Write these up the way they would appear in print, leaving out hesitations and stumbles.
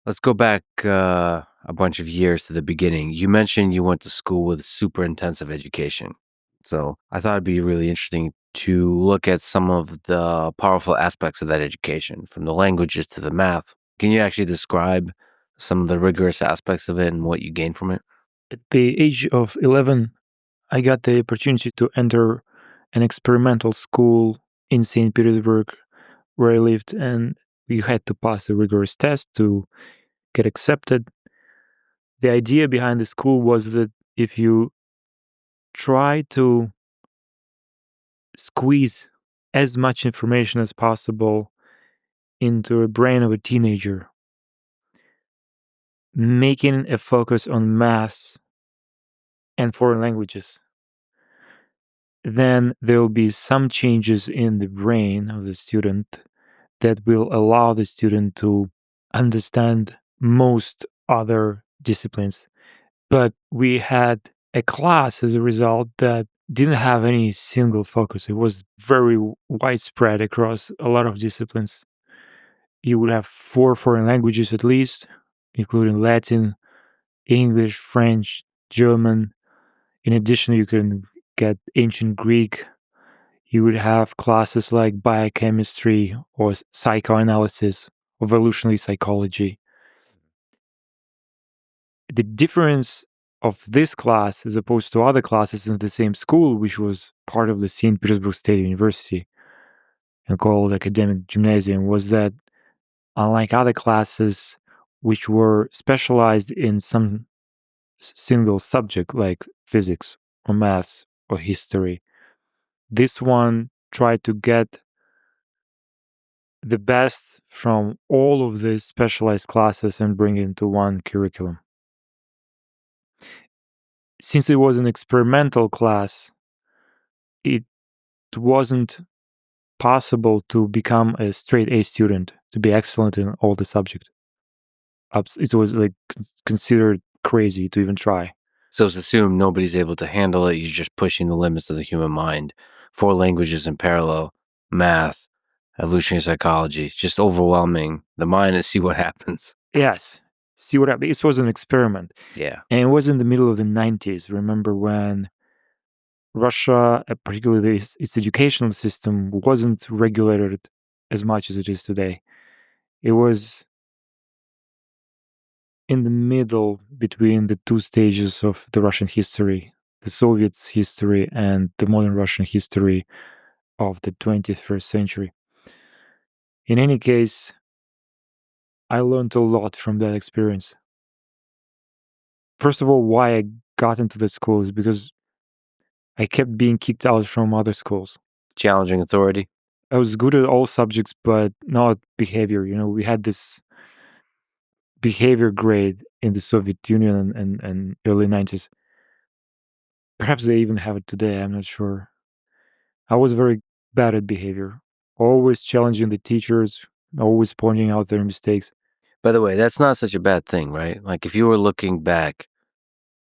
Let's go back a bunch of years to the beginning. You mentioned you went to school with super intensive education. So I thought it'd be really interesting to look at some of the powerful aspects of that education, from the languages to the math. Can you actually describe some of the rigorous aspects of it and what you gained from it? At the age of 11, I got the opportunity to enter an experimental school in St. Petersburg, where I lived, and we had to pass a rigorous test to get accepted. The idea behind the school was that if you try to squeeze as much information as possible into a brain of a teenager, making a focus on maths and foreign languages, then there will be some changes in the brain of the student that will allow the student to understand most other disciplines. But we had a class as a result that didn't have any single focus. It was very widespread across a lot of disciplines. You would have 4 foreign languages at least, including Latin, English, French, German. In addition, you can get ancient Greek. You would have classes like biochemistry or psychoanalysis, evolutionary psychology. The difference of this class as opposed to other classes in the same school, which was part of the St. Petersburg State University and called academic gymnasium, was that unlike other classes which were specialized in some single subject like physics or maths or history, this one tried to get the best from all of these specialized classes and bring it into one curriculum. Since it was an experimental class, it wasn't possible to become a straight A student, to be excellent in all the subjects. It was like considered crazy to even try. So it's assumed nobody's able to handle it. You're just pushing the limits of the human mind. 4 languages in parallel, math, evolutionary psychology, just overwhelming the mind and see what happens. Yes. See what happened? This was an experiment. Yeah. And it was in the middle of the 90s. Remember when Russia, particularly its educational system, wasn't regulated as much as it is today. It was in the middle between the two stages of the Russian history, the Soviet history and the modern Russian history of the 21st century. In any case, I learned a lot from that experience. First of all, why I got into the school is because I kept being kicked out from other schools. Challenging authority. I was good at all subjects, but not behavior. We had this behavior grade in the Soviet Union and early 90s. Perhaps they even have it today, I'm not sure. I was very bad at behavior, always challenging the teachers, always pointing out their mistakes. By the way, that's not such a bad thing, right? Like if you were looking back,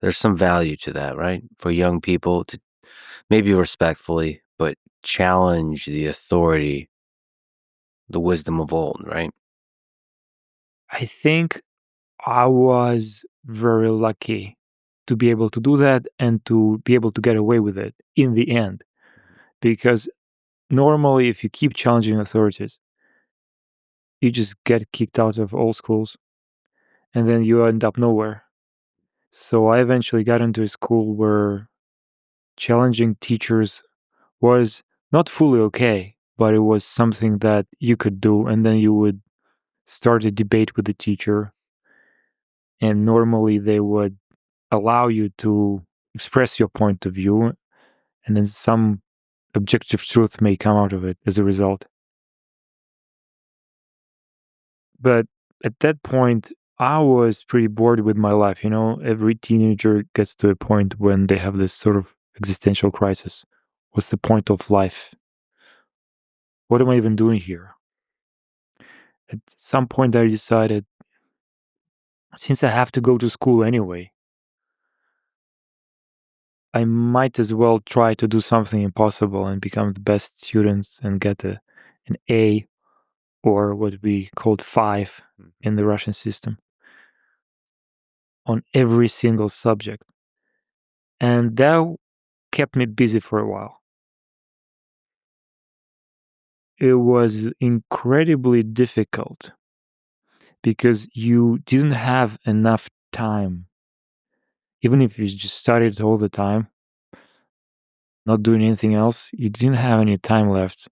there's some value to that, right? For young people to maybe respectfully, but challenge the authority, the wisdom of old, right? I think I was very lucky to be able to do that and to be able to get away with it in the end. Because normally, if you keep challenging authorities, you just get kicked out of all schools and then you end up nowhere. So I eventually got into a school where challenging teachers was not fully okay, but it was something that you could do. And then you would start a debate with the teacher. And normally they would allow you to express your point of view. And then some objective truth may come out of it as a result. But at that point, I was pretty bored with my life. Every teenager gets to a point when they have this sort of existential crisis. What's the point of life? What am I even doing here? At some point, I decided, since I have to go to school anyway, I might as well try to do something impossible and become the best student and get an A or what we called 5 in the Russian system, on every single subject. And that kept me busy for a while. It was incredibly difficult because you didn't have enough time. Even if you just studied all the time, not doing anything else, you didn't have any time left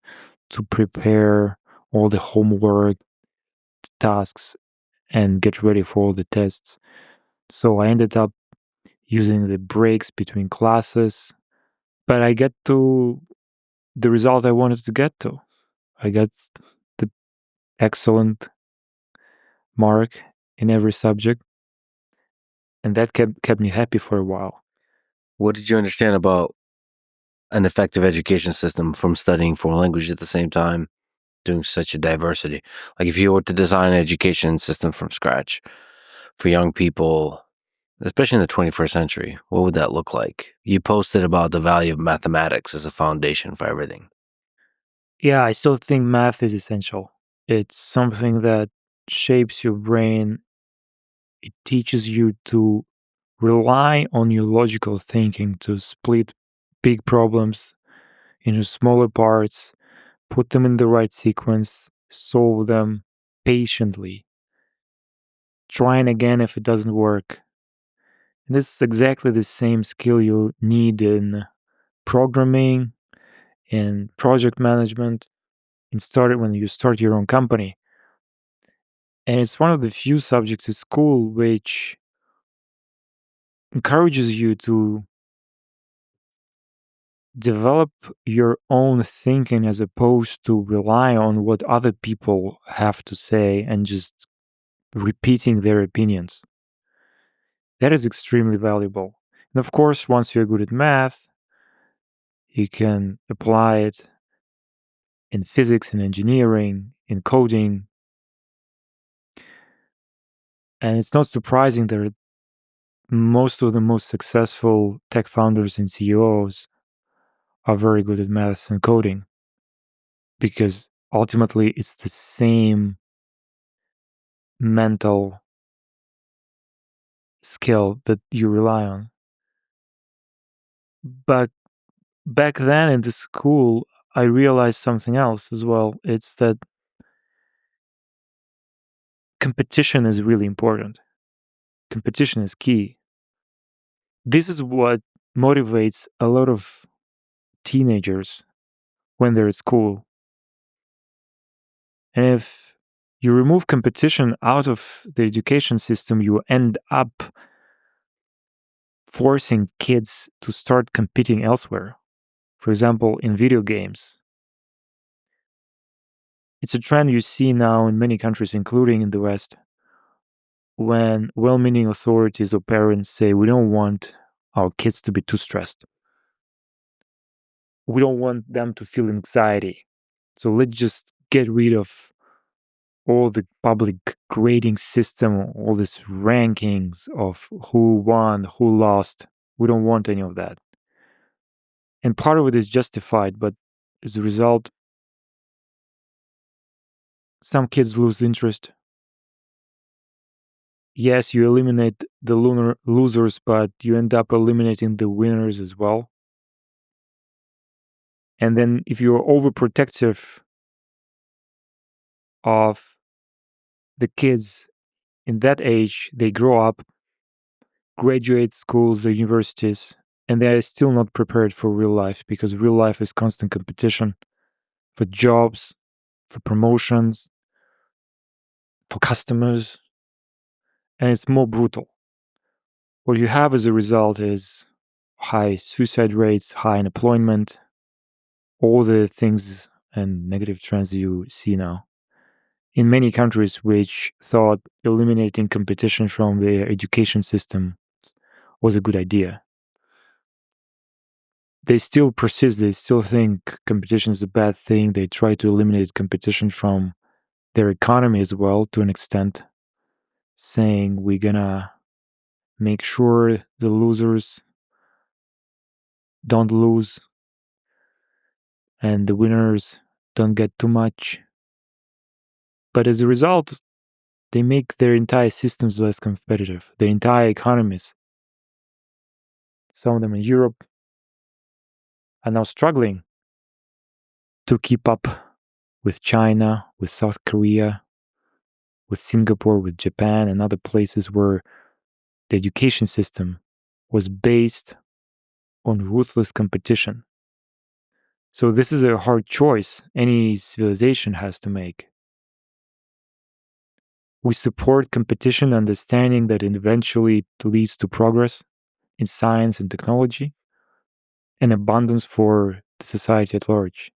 to prepare all the homework, tasks, and get ready for all the tests. So I ended up using the breaks between classes, but I get to the result I wanted to get to. I got the excellent mark in every subject, and that kept me happy for a while. What did you understand about an effective education system from studying foreign language at the same time, doing such a diversity? Like if you were to design an education system from scratch for young people, especially in the 21st century, what would that look like? You posted about the value of mathematics as a foundation for everything. Yeah, I still think math is essential. It's something that shapes your brain. It teaches you to rely on your logical thinking to split big problems into smaller parts, put them in the right sequence, solve them patiently, trying again if it doesn't work. And this is exactly the same skill you need in programming, in project management, when you start your own company. And it's one of the few subjects at school which encourages you to develop your own thinking as opposed to rely on what other people have to say and just repeating their opinions. That is extremely valuable. And of course, once you're good at math, you can apply it in physics, in engineering, in coding. And it's not surprising that most of the most successful tech founders and CEOs are very good at math and coding, because ultimately it's the same mental skill that you rely on. But back then in the school, I realized something else as well. It's that competition is really important. Competition is key. This is what motivates a lot of teenagers when they're at school. And if you remove competition out of the education system, you end up forcing kids to start competing elsewhere. For example, in video games. It's a trend you see now in many countries, including in the West, when well-meaning authorities or parents say, we don't want our kids to be too stressed. We don't want them to feel anxiety. So let's just get rid of all the public grading system, all these rankings of who won, who lost. We don't want any of that. And part of it is justified, but as a result, some kids lose interest. Yes, you eliminate the losers, but you end up eliminating the winners as well. And then if you're overprotective of the kids in that age, they grow up, graduate schools, the universities, and they are still not prepared for real life, because real life is constant competition for jobs, for promotions, for customers, and it's more brutal. What you have as a result is high suicide rates, high unemployment, all the things and negative trends you see now. In many countries which thought eliminating competition from their education system was a good idea, they still persist. They still think competition is a bad thing. They try to eliminate competition from their economy as well, to an extent, saying we're gonna make sure the losers don't lose and the winners don't get too much. But as a result, they make their entire systems less competitive, their entire economies. Some of them in Europe are now struggling to keep up with China, with South Korea, with Singapore, with Japan, and other places where the education system was based on ruthless competition. So this is a hard choice any civilization has to make. We support competition, understanding that it eventually leads to progress in science and technology and abundance for the society at large.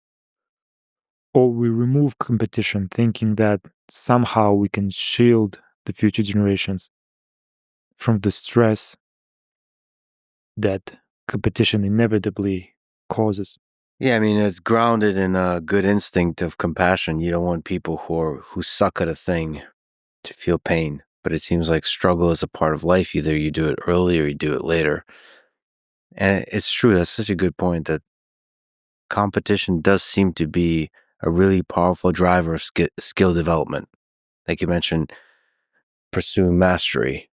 Or we remove competition, thinking that somehow we can shield the future generations from the stress that competition inevitably causes. Yeah, I mean, it's grounded in a good instinct of compassion. You don't want people who suck at a thing to feel pain. But it seems like struggle is a part of life. Either you do it early or you do it later. And it's true. That's such a good point that competition does seem to be a really powerful driver of skill development. Like you mentioned, pursuing mastery.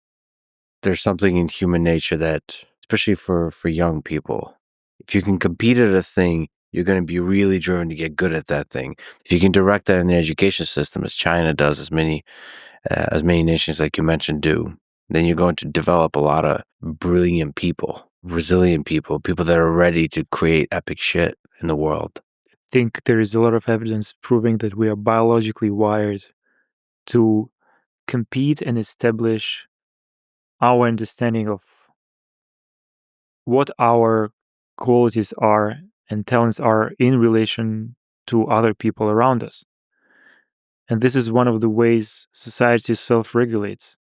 There's something in human nature that, especially for young people, if you can compete at a thing, you're going to be really driven to get good at that thing. If you can direct that in the education system, as China does, as many nations like you mentioned do, then you're going to develop a lot of brilliant people, resilient people, people that are ready to create epic shit in the world. I think there is a lot of evidence proving that we are biologically wired to compete and establish our understanding of what our qualities are and talents are in relation to other people around us. And this is one of the ways society self-regulates.